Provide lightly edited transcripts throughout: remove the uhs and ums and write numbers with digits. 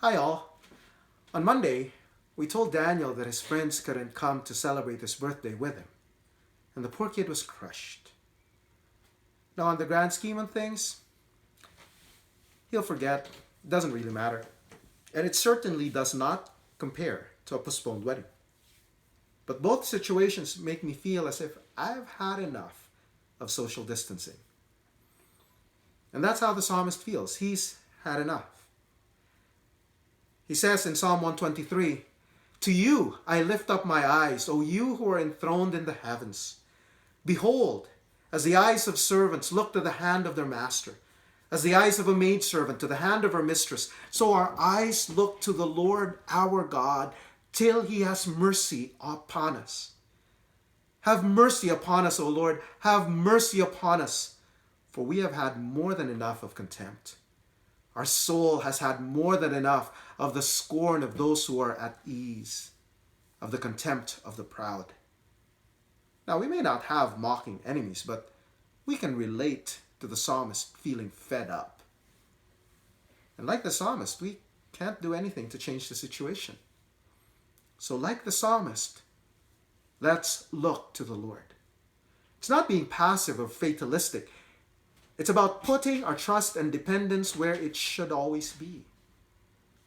Hi all. On Monday, we told Daniel that his friends couldn't come to celebrate his birthday with him, and the poor kid was crushed. Now, in the grand scheme of things, he'll forget. It doesn't really matter. And it certainly does not compare to a postponed wedding. But both situations make me feel as if I've had enough of social distancing. And that's how the psalmist feels. He's had enough. He says in Psalm 123, "To you I lift up my eyes, O you who are enthroned in the heavens. Behold, as the eyes of servants look to the hand of their master, as the eyes of a maidservant to the hand of her mistress, so our eyes look to the Lord our God till he has mercy upon us. Have mercy upon us, O Lord, have mercy upon us, for we have had more than enough of contempt. Our soul has had more than enough of the scorn of those who are at ease, of the contempt of the proud." Now, we may not have mocking enemies, but we can relate to the psalmist feeling fed up. And like the psalmist, we can't do anything to change the situation. So like the psalmist, let's look to the Lord. It's not being passive or fatalistic. It's about putting our trust and dependence where it should always be,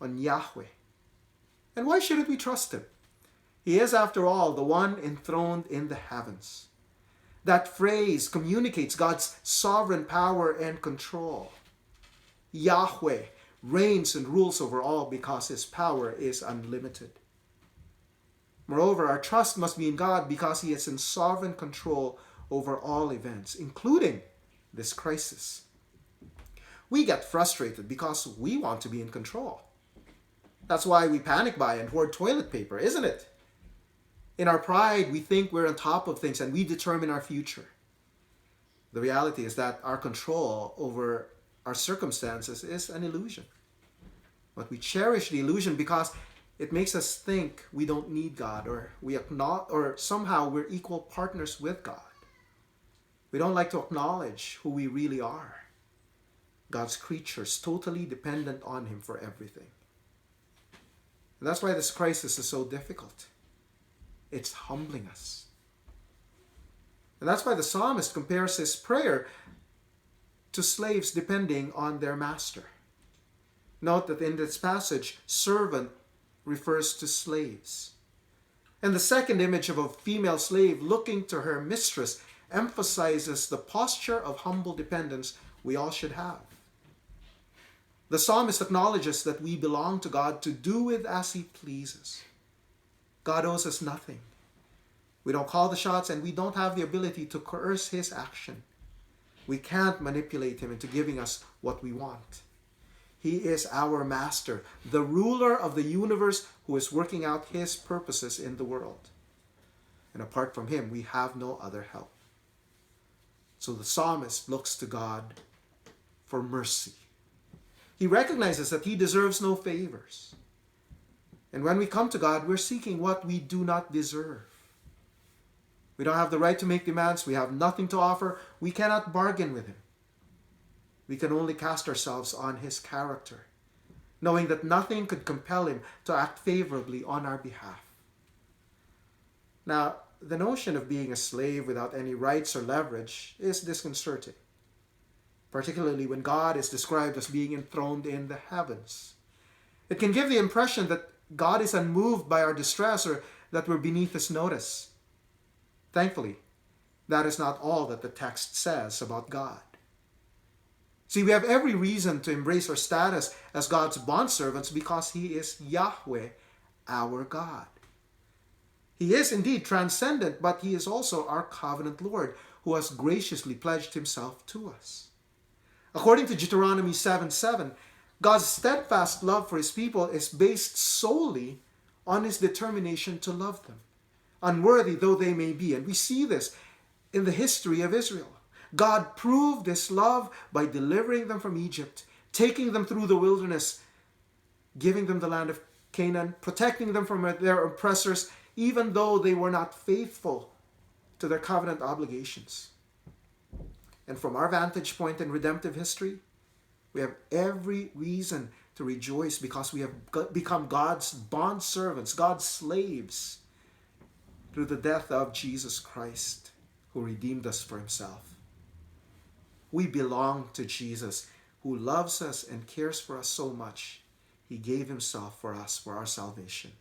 on Yahweh. And why shouldn't we trust him? He is, after all, the one enthroned in the heavens. That phrase communicates God's sovereign power and control. Yahweh reigns and rules over all because his power is unlimited. Moreover, our trust must be in God because he is in sovereign control over all events, including this crisis. We get frustrated because we want to be in control. That's why we panic buy and hoard toilet paper, isn't it? In our pride, we think we're on top of things and we determine our future. The reality is that our control over our circumstances is an illusion. But we cherish the illusion because it makes us think we don't need God, or somehow we're equal partners with God. We don't like to acknowledge who we really are. God's creatures, totally dependent on him for everything. And that's why this crisis is so difficult. It's humbling us. And that's why the psalmist compares his prayer to slaves depending on their master. Note that in this passage, servant refers to slaves. And the second image of a female slave looking to her mistress emphasizes the posture of humble dependence we all should have. The psalmist acknowledges that we belong to God to do with as he pleases. God owes us nothing. We don't call the shots and we don't have the ability to coerce his action. We can't manipulate him into giving us what we want. He is our master, the ruler of the universe who is working out his purposes in the world. And apart from him, we have no other help. So the psalmist looks to God for mercy. He recognizes that he deserves no favors. And when we come to God, we're seeking what we do not deserve. We don't have the right to make demands. We have nothing to offer. We cannot bargain with him. We can only cast ourselves on his character, knowing that nothing could compel him to act favorably on our behalf. Now, the notion of being a slave without any rights or leverage is disconcerting, particularly when God is described as being enthroned in the heavens. It can give the impression that God is unmoved by our distress or that we're beneath his notice. Thankfully, that is not all that the text says about God. See, we have every reason to embrace our status as God's bondservants because he is Yahweh, our God. He is indeed transcendent, but he is also our covenant Lord who has graciously pledged himself to us. According to Deuteronomy 7:7, God's steadfast love for his people is based solely on his determination to love them, unworthy though they may be. And we see this in the history of Israel. God proved his love by delivering them from Egypt, taking them through the wilderness, giving them the land of Canaan, protecting them from their oppressors, even though they were not faithful to their covenant obligations. And from our vantage point in redemptive history, we have every reason to rejoice because we have become God's bondservants, God's slaves, through the death of Jesus Christ, who redeemed us for himself. We belong to Jesus, who loves us and cares for us so much. He gave himself for us for our salvation.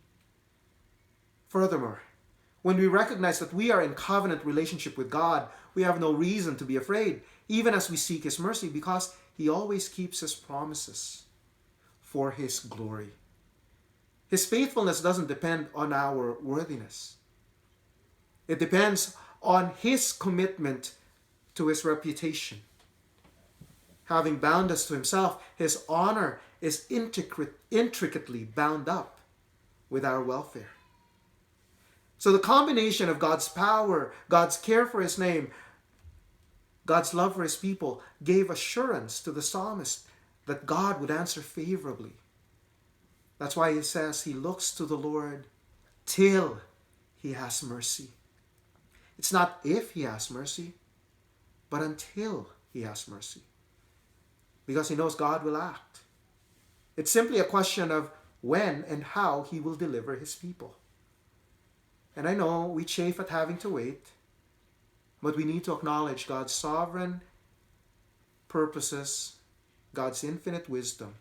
Furthermore, when we recognize that we are in covenant relationship with God, we have no reason to be afraid, even as we seek his mercy, because he always keeps his promises for his glory. His faithfulness doesn't depend on our worthiness. It depends on his commitment to his reputation. Having bound us to himself, his honor is intricately bound up with our welfare. So the combination of God's power, God's care for his name, God's love for his people gave assurance to the psalmist that God would answer favorably. That's why he says he looks to the Lord till he has mercy. It's not if he has mercy, but until he has mercy. Because he knows God will act. It's simply a question of when and how he will deliver his people. And I know we chafe at having to wait, but we need to acknowledge God's sovereign purposes, God's infinite wisdom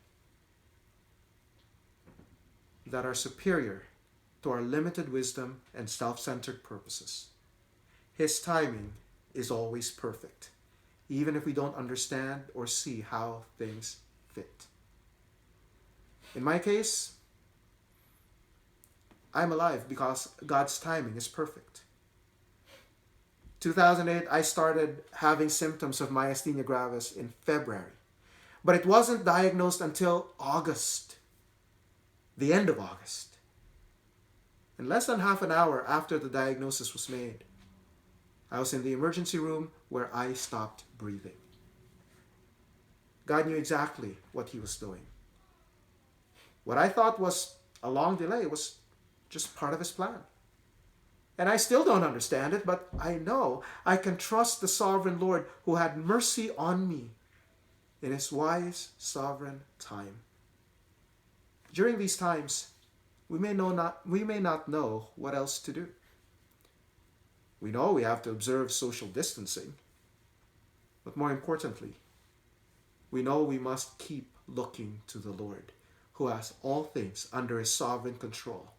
that are superior to our limited wisdom and self-centered purposes. His timing is always perfect, even if we don't understand or see how things fit. In my case, I'm alive because God's timing is perfect. 2008, I started having symptoms of myasthenia gravis in February. But it wasn't diagnosed until August, the end of August. And less than half an hour after the diagnosis was made, I was in the emergency room where I stopped breathing. God knew exactly what he was doing. What I thought was a long delay was just part of his plan. And I still don't understand it, but I know I can trust the sovereign Lord who had mercy on me in his wise, sovereign time. During these times, we may not know what else to do. We know we have to observe social distancing, but more importantly, we know we must keep looking to the Lord, who has all things under his sovereign control.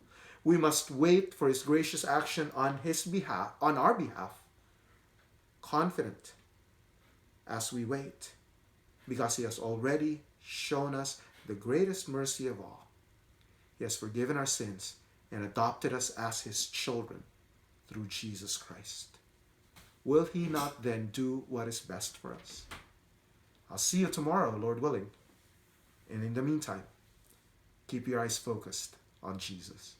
We must wait for his gracious action on our behalf, confident as we wait, because he has already shown us the greatest mercy of all. He has forgiven our sins and adopted us as his children through Jesus Christ. Will he not then do what is best for us? I'll see you tomorrow, Lord willing. And in the meantime, keep your eyes focused on Jesus.